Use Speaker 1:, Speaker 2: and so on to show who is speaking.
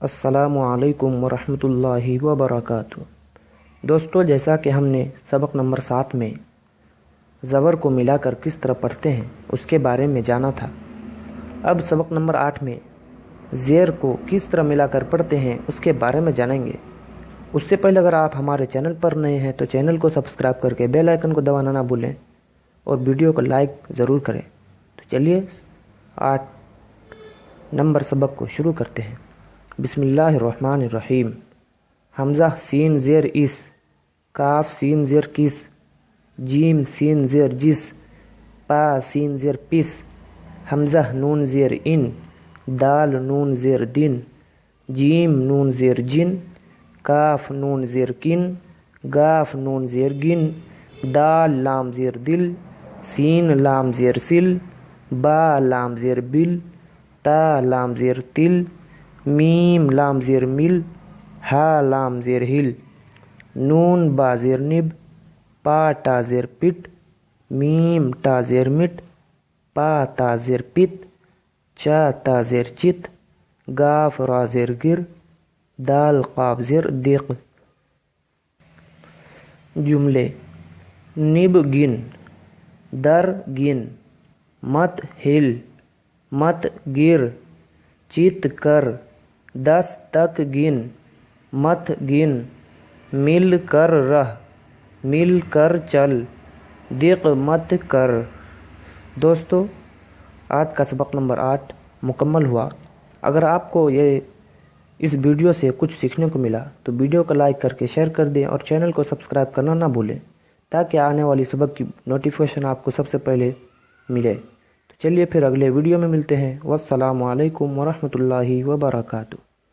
Speaker 1: السلام علیکم ورحمۃ اللہ وبرکاتہ۔ دوستو، جیسا کہ ہم نے سبق نمبر 7 میں زبر کو ملا کر کس طرح پڑھتے ہیں اس کے بارے میں جانا تھا، اب سبق نمبر 8 میں زیر کو کس طرح ملا کر پڑھتے ہیں اس کے بارے میں جانیں گے۔ اس سے پہلے اگر آپ ہمارے چینل پر نئے ہیں تو چینل کو سبسکرائب کر کے بیل آئیکن کو دبانا نہ بھولیں اور ویڈیو کو لائک ضرور کریں۔ تو چلیے 8 نمبر سبق کو شروع کرتے ہیں۔ بسم اللہ الرحمن الرحیم۔ حمزہ سین زیر اس، کاف سین زیر کس، جیم سین زیر جس، پا سین زیر پس، حمزہ نون زیر ان، دال نون زیر دن، جیم نون زیر جن، کاف نون زیر کن، گاف نون زیر گن، دال لام زیر دل، سین لام زیر سل، با لام زیر بل، تا لام زیر تل، میم لام زیر مل، ہا لام زیر ہل، نون با زیر نب، پا ٹا زیر پٹ، میم ٹا زیر مٹ، پا تا زیر پت، چا تا زیر چت، گاف را زیر گر، دال قاف زیر دق۔ جملے: نب گن، در گن، مت ہل، مت گر، چت کر، 10 تک گن، مت گن، مل کر رہ، مل کر چل، دق مت کر۔ دوستو، آج کا سبق نمبر 8 مکمل ہوا۔ اگر آپ کو اس ویڈیو سے کچھ سیکھنے کو ملا تو ویڈیو کو لائک کر کے شیئر کر دیں اور چینل کو سبسکرائب کرنا نہ بھولیں تاکہ آنے والی سبق کی نوٹیفیکیشن آپ کو سب سے پہلے ملے۔ تو چلیے پھر اگلے ویڈیو میں ملتے ہیں۔ والسلام علیکم ورحمۃ اللہ وبرکاتہ۔